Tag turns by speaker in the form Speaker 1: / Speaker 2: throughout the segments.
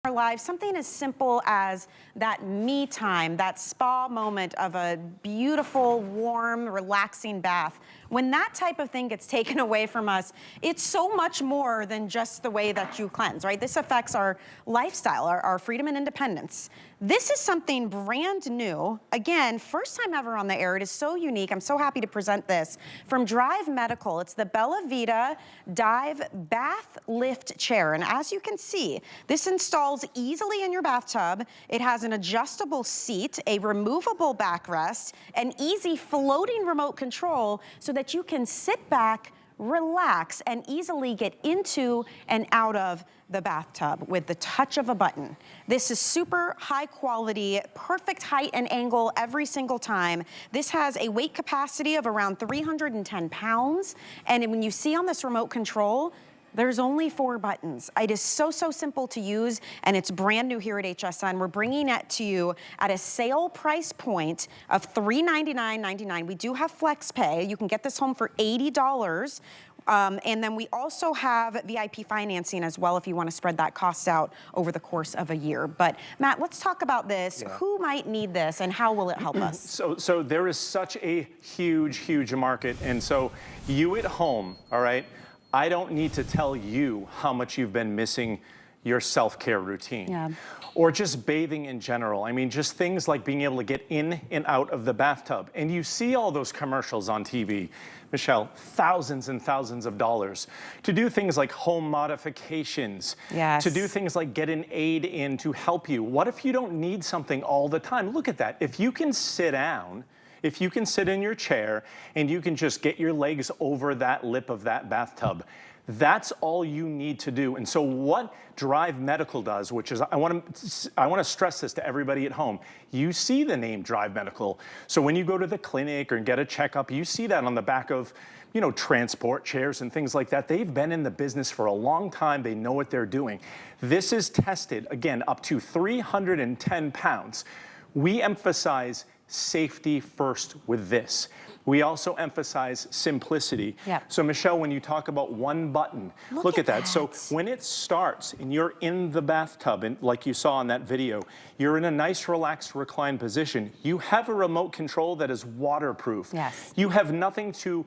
Speaker 1: our lives, something as simple as that me time, that spa moment of a beautiful, warm, relaxing bath. When that type of thing gets taken away from us, it's so much more than just the way that you cleanse, right? This affects our lifestyle, our freedom and independence. This is something brand new. Again, first time ever on the air. It is so unique. I'm so happy to present this from Drive Medical. It's the Bellavita Dive Bath Lift Chair. And as you can see, this installs easily in your bathtub. It has an adjustable seat, a removable backrest, an easy floating remote control so that you can sit back, relax, and easily get into and out of the bathtub with the touch of a button. This is super high quality, perfect height and angle every single time. This has a weight capacity of around 310 pounds. And when you see on this remote control, there's only 4 buttons. It is so simple to use, and it's brand new here at HSN. We're bringing it to you at a sale price point of $399.99. We do have flex pay. You can get this home for $80. And then we also have VIP financing as well if you want to spread that cost out over the course of a year. But Matt, let's talk about this. Yeah. Who might need this and how will it help us?
Speaker 2: So there is such a huge market. And so you at home, all right, I don't need to tell you how much you've been missing your self-care routine. Yeah. Or just bathing in general. I mean, just things like being able to get in and out of the bathtub. And you see all those commercials on TV, Michelle, thousands and thousands of dollars to do things like home modifications, yes, to do things like get an aid in to help you. What if you don't need something all the time? Look at that. If you can sit down, if you can sit in your chair and you can just get your legs over that lip of that bathtub, that's all you need to do. And so what Drive Medical does, which is, I want to stress this to everybody at home. You see the name Drive Medical. So when you go to the clinic or get a checkup, you see that on the back of, you know, transport chairs and things like that. They've been in the business for a long time. They know what they're doing. This is tested, again, up to 310 pounds. We emphasize safety first with this. We also emphasize simplicity. Yep. So Michelle, when you talk about one button, look at that. So when it starts and you're in the bathtub, and like you saw in that video, you're in a nice, relaxed, reclined position. You have a remote control that is waterproof. Yes. You have nothing to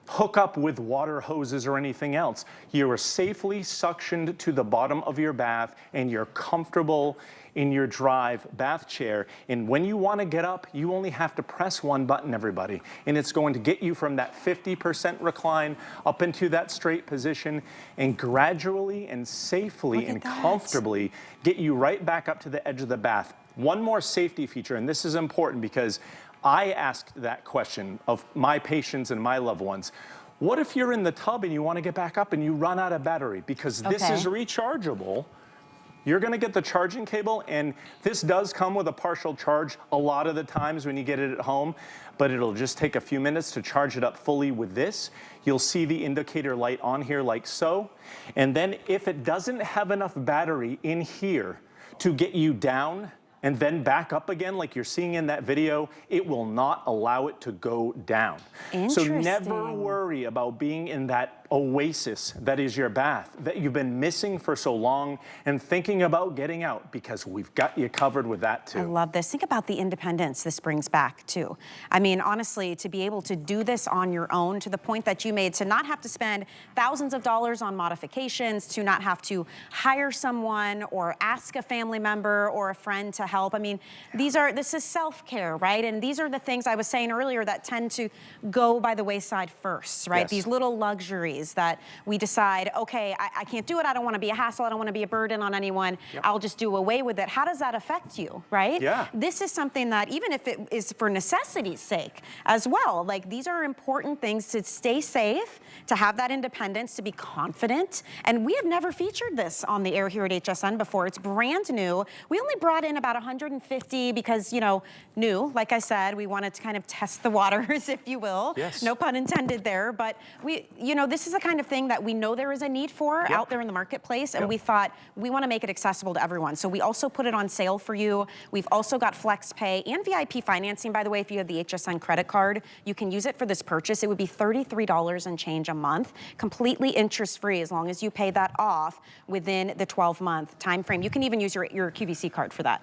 Speaker 2: hook up with water hoses or anything else. You are safely suctioned to the bottom of your bath and you're comfortable in your Drive bath chair. And when you want to get up, you only have to press one button, everybody. And it's going to get you from that 50% recline up into that straight position and gradually and safely and comfortably get you right back up to the edge of the bath. One more safety feature, and this is important because I asked that question of my patients and my loved ones. What if you're in the tub and you want to get back up and you run out of battery? Because this is rechargeable. You're going to get the charging cable, and this does come with a partial charge a lot of the times when you get it at home, but it'll just take a few minutes to charge it up fully with this. You'll see the indicator light on here like so. And then if it doesn't have enough battery in here to get you down and then back up again like you're seeing in that video, it will not allow it to go down. So never worry about being in that oasis that is your bath that you've been missing for so long and thinking about getting out, because we've got you covered with that too. I love this. Think about the independence this brings back too. I mean, honestly, to be able to do this on your own to the point that you made, to not have to spend thousands of dollars on modifications, to not have to hire someone or ask a family member or a friend to help. I mean, this is self-care, right? And these are the things I was saying earlier that tend to go by the wayside first, right? Yes. These little luxuries that we decide, okay, I can't do it. I don't want to be a hassle. I don't want to be a burden on anyone. Yep. I'll just do away with it. How does that affect you, right? Yeah. This is something that even if it is for necessity's sake as well, like these are important things to stay safe, to have that independence, to be confident. And we have never featured this on the air here at HSN before. It's brand new. We only brought in about 150 because, you know, new, like I said, we wanted to kind of test the waters, if you will. Yes. No pun intended there. But we, you know, this
Speaker 1: is the kind of thing that we know there is a need for out there in the marketplace, and we thought we want to make it accessible to everyone. So we also put it on sale for you. We've also got flex pay and VIP financing, by the way. If you have the HSN credit card, you can use it for this purchase. It would be $33 and change a month, completely interest-free as long as you pay that off within the 12-month time frame. You can even use your QVC card for that.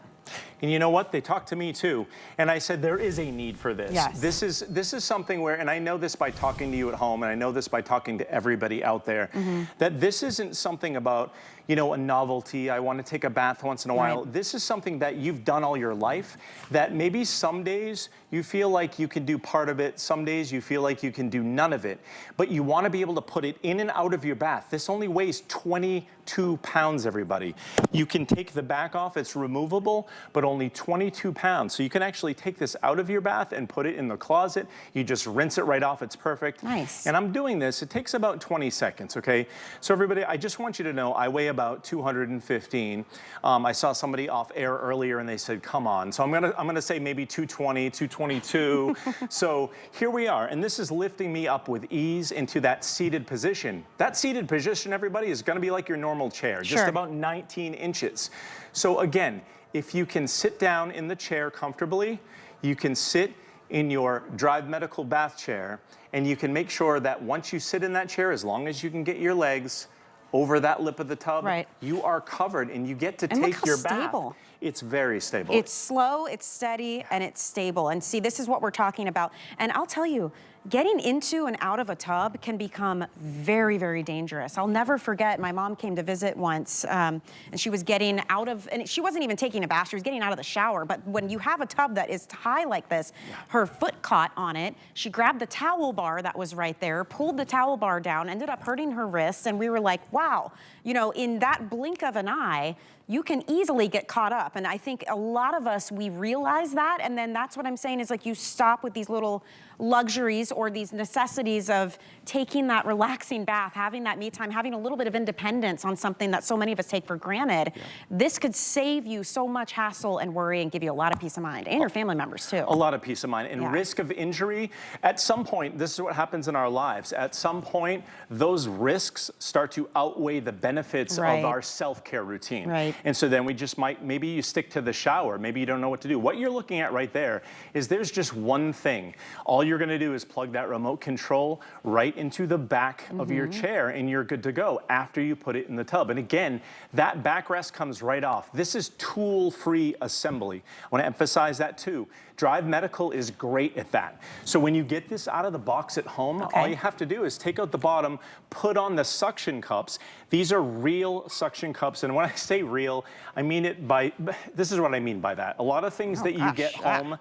Speaker 2: And you know what? They talked to me too. And I said, there is a need for this.
Speaker 1: Yes.
Speaker 2: This is something where, and I know this by talking to you at home, and I know this by talking to everybody out there, that this isn't something about, you know, a novelty. I want to take a bath once in a while. This is something that you've done all your life, that maybe some days you feel like you can do part of it. Some days you feel like you can do none of it. But you want to be able to put it in and out of your bath. This only weighs 22 pounds, everybody. You can take the back off. It's removable, but only 22 pounds. So you can actually take this out of your bath and put it in the closet. You just rinse it right off. It's perfect.
Speaker 1: Nice.
Speaker 2: And I'm doing this. It takes about 20 seconds, okay? So everybody, I just want you to know I weigh about 215. I saw somebody off air earlier and they said, come on. So I'm gonna say maybe 220, 222. So here we are. And this is lifting me up with ease into that seated position. That seated position, everybody, is gonna be like your normal chair, just about 19 inches. So again, if you can sit down in the chair comfortably, you can sit in your Drive Medical bath chair, and you can make sure that once you sit in that chair, as long as you can get your legs over that lip of the tub, you are covered and you get to take your bath. It's very stable.
Speaker 1: It's slow, it's steady, and it's stable. And see, this is what we're talking about. And I'll tell you, getting into and out of a tub can become very, very dangerous. I'll never forget, my mom came to visit once, and she was getting out of, and she wasn't even taking a bath, she was getting out of the shower. But when you have a tub that is high like this, her foot caught on it. She grabbed the towel bar that was right there, pulled the towel bar down, ended up hurting her wrists, and we were like, wow, you know, in that blink of an eye, you can easily get caught up. And I think a lot of us, we realize that, and then that's what I'm saying is like you stop with these little luxuries or these necessities of taking that relaxing bath, having that me time, having a little bit of independence on something that so many of us take for granted. This could save you so much hassle and worry and give you a lot of peace of mind, and your family members too.
Speaker 2: A lot of peace of mind. And risk of injury, at some point, this is what happens in our lives. At some point, those risks start to outweigh the benefits of our self-care routine. And so then we just might, maybe you stick to the shower, maybe you don't know what to do. What you're looking at right there is there's just one thing. All you're gonna do is plug that remote control right into the back of your chair, and you're good to go after you put it in the tub. And again, that backrest comes right off. This is tool-free assembly. I wanna emphasize that too. Drive Medical is great at that. So when you get this out of the box at home, all you have to do is take out the bottom, put on the suction cups. These are real suction cups, and when I say real, I mean it by, this is what I mean by that. A lot of things that you get home,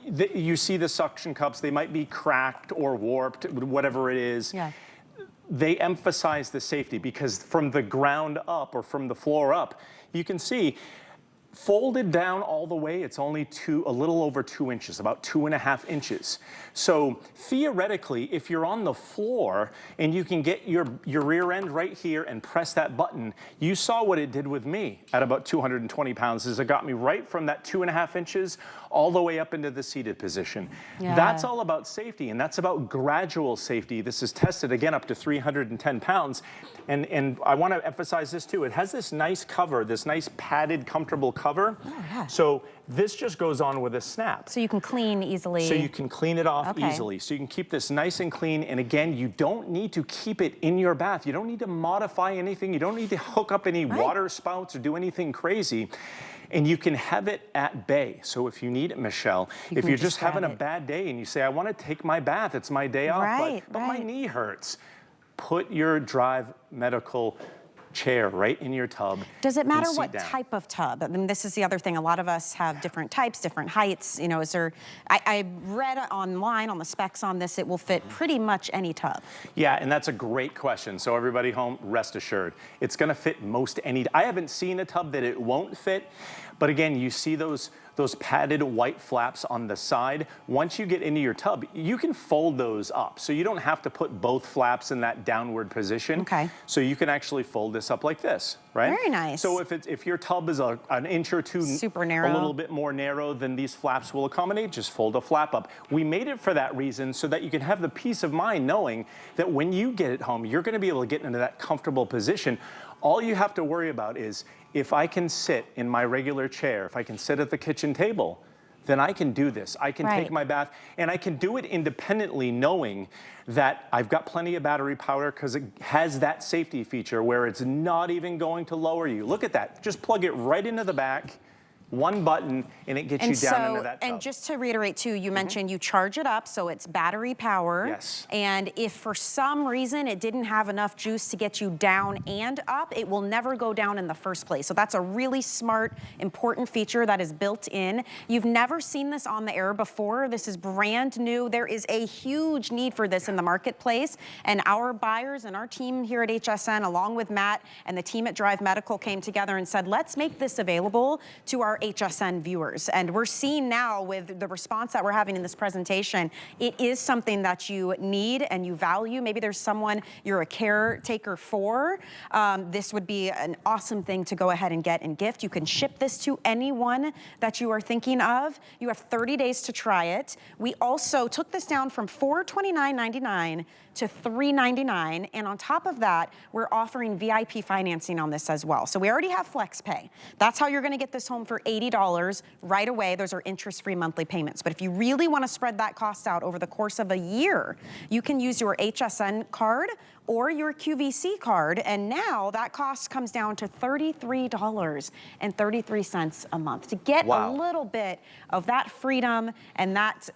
Speaker 2: you see the suction cups, they might be cracked or warped, whatever it is. They emphasize the safety because from the ground up or from the floor up, you can see folded down all the way, it's only a little over 2 inches, about 2.5 inches. So theoretically, if you're on the floor and you can get your rear end right here and press that button, you saw what it did with me at about 220 pounds, is it got me right from that 2.5 inches all the way up into the seated position. That's all about safety, and that's about gradual safety. This is tested again up to 310 pounds. And I want to emphasize this too. It has this nice cover, this nice padded, comfortable cover. So this just goes on with a snap.
Speaker 1: So you can clean easily.
Speaker 2: So you can clean it off easily. So you can keep this nice and clean. And again, you don't need to keep it in your bath. You don't need to modify anything. You don't need to hook up any water spouts or do anything crazy. And you can have it at bay. So if you need it, Michelle, if you're just having a bad day and you say, I want to take my bath, it's my day off, but my knee hurts, put your Drive Medical chair right in your tub.
Speaker 1: Does it matter what type of tub? I mean, this is the other thing. A lot of us have different types, different heights. You know, is there, I read online on the specs on this, it will fit pretty much any tub. Yeah, and that's a great question. So everybody home, rest assured, it's gonna fit most any. I haven't seen a tub that it won't fit, but again, you see those padded white flaps on the side. Once you get into your tub, you can fold those up. So you don't have to put both flaps in that downward position. So you can actually fold this
Speaker 2: this up like this, right?
Speaker 1: Very nice.
Speaker 2: So if your tub is an inch or two,
Speaker 1: super narrow,
Speaker 2: a little bit more narrow than these flaps will accommodate, just fold a flap up. We made it for that reason, so that you can have the peace of mind knowing that when you get it home, you're gonna be able to get into that comfortable position. All you have to worry about is, if I can sit in my regular chair, if I can sit at the kitchen table, then I can do this. I can take my bath, and I can do it independently, knowing that I've got plenty of battery power, because it has that safety feature where it's not even going to lower you. Look at that. Just plug it right into the back, one button, and it gets you down into that tub.
Speaker 1: And just to reiterate too, you mentioned you charge it up, so it's battery power.
Speaker 2: Yes.
Speaker 1: And if for some reason it didn't have enough juice to get you down and up, it will never go down in the first place. So that's a really smart, important feature that is built in. You've never seen this on the air before. This is brand new. There is a huge need for this in the marketplace. And our buyers and our team here at HSN, along with Matt and the team at Drive Medical, came together and said, let's make this available to our HSN viewers. And we're seeing now with the response that we're having in this presentation, it is something that you need and you value. Maybe there's someone you're a caretaker for. This would be an awesome thing to go ahead and get and gift. You can ship this to anyone that you are thinking of. You have 30 days to try it. We also took this down from $429.99 to $399, and on top of that, we're offering VIP financing on this as well. So we already have FlexPay. That's how you're gonna get this home for $80 right away. Those are interest-free monthly payments. But if you really wanna spread that cost out over the course of a year, you can use your HSN card or your QVC card, and now that cost comes down to $33.33 a month to get a little bit of that freedom and that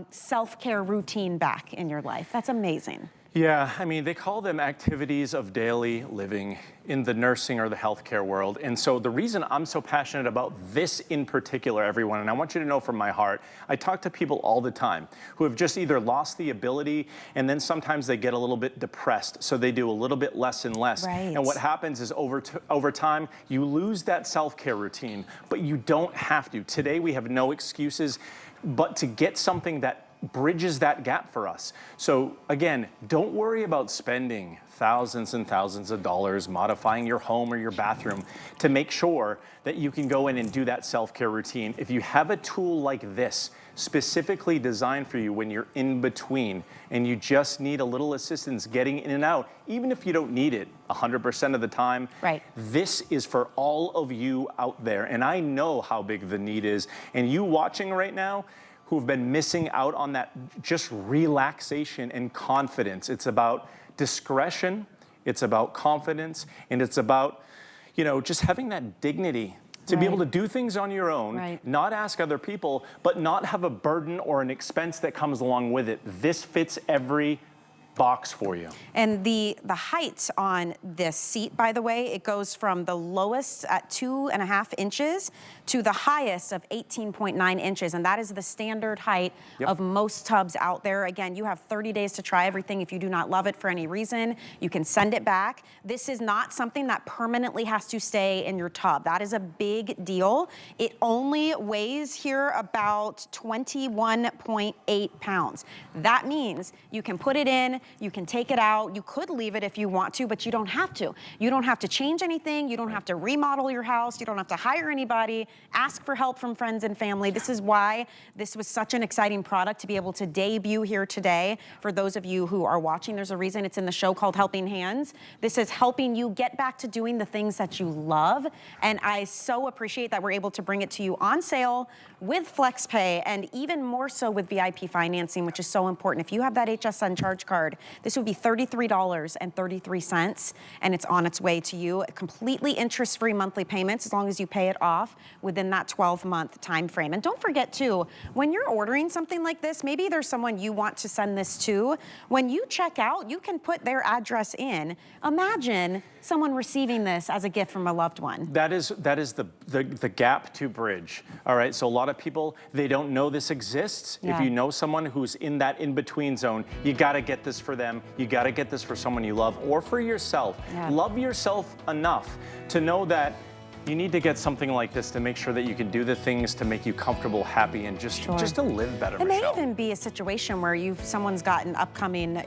Speaker 1: self-care routine back in your life. That's amazing.
Speaker 2: Yeah, I mean, they call them activities of daily living in the nursing or the healthcare world. And so the reason I'm so passionate about this in particular, everyone, and I want you to know from my heart, I talk to people all the time who have just either lost the ability, and then sometimes they get a little bit depressed, so they do a little bit less and less.
Speaker 1: Right.
Speaker 2: And what happens is over time, you lose that self-care routine, but you don't have to. Today, we have no excuses but to get something that bridges that gap for us. So again, don't worry about spending thousands and thousands of dollars modifying your home or your bathroom to make sure that you can go in and do that self-care routine. If you have a tool like this specifically designed for you when you're in between and you just need a little assistance getting in and out, even if you don't need it 100% of the time, this is for all of you out there. And I know how big the need is. And you watching right now, who've been missing out on that just relaxation and confidence. It's about discretion, it's about confidence, and it's about, you know, just having that dignity to be able to do things on your own, not ask other people, but not have a burden or an expense that comes along with it. This fits every box for you.
Speaker 1: And the height on this seat, by the way, it goes from the lowest at 2.5 inches to the highest of 18.9 inches. And that is the standard height of most tubs out there. Again, you have 30 days to try everything. If you do not love it for any reason, you can send it back. This is not something that permanently has to stay in your tub. That is a big deal. It only weighs here about 21.8 pounds. That means you can put it in, you can take it out, you could leave it if you want to, but you don't have to. You don't have to change anything, you don't have to remodel your house, you don't have to hire anybody, ask for help from friends and family. This is why this was such an exciting product to be able to debut here today. For those of you who are watching, there's a reason it's in the show called Helping Hands. This is helping you get back to doing the things that you love, and I so appreciate that we're able to bring it to you on sale with FlexPay, and even more so with VIP financing, which is so important. If you have that HSN charge card, this would be $33.33, and it's on its way to you. Completely interest-free monthly payments as long as you pay it off within that 12-month time frame. And don't forget too, when you're ordering something like this, maybe there's someone you want to send this to. When you check out, you can put their address in. Imagine someone receiving this as a gift from a loved one.
Speaker 2: That is the gap to bridge. All right, so a lot of people, they don't know this exists. If you know someone who's in that in-between zone, you gotta get this for them. You gotta get this for someone you love or for yourself. Love yourself enough to know that you need to get something like this to make sure that you can do the things to make you comfortable, happy, and just to live better.
Speaker 1: It may even be a situation where someone's got an upcoming,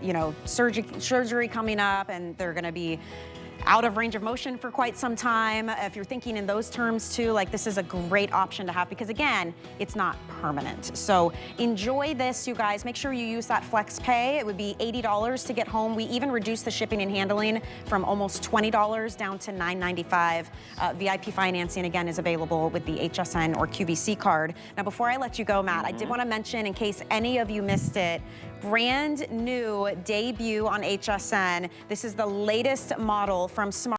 Speaker 1: surgery coming up, and they're going to be out of range of motion for quite some time, if you're thinking in those terms too, like this is a great option to have because again, it's not permanent. So enjoy this, you guys. Make sure you use that flex pay. It would be $80 to get home. We even reduced the shipping and handling from almost $20 down to $9.95. VIP financing again is available with the HSN or QVC card. Now, before I let you go, Matt, I did want to mention in case any of you missed it, brand new debut on HSN. This is the latest model from Smart.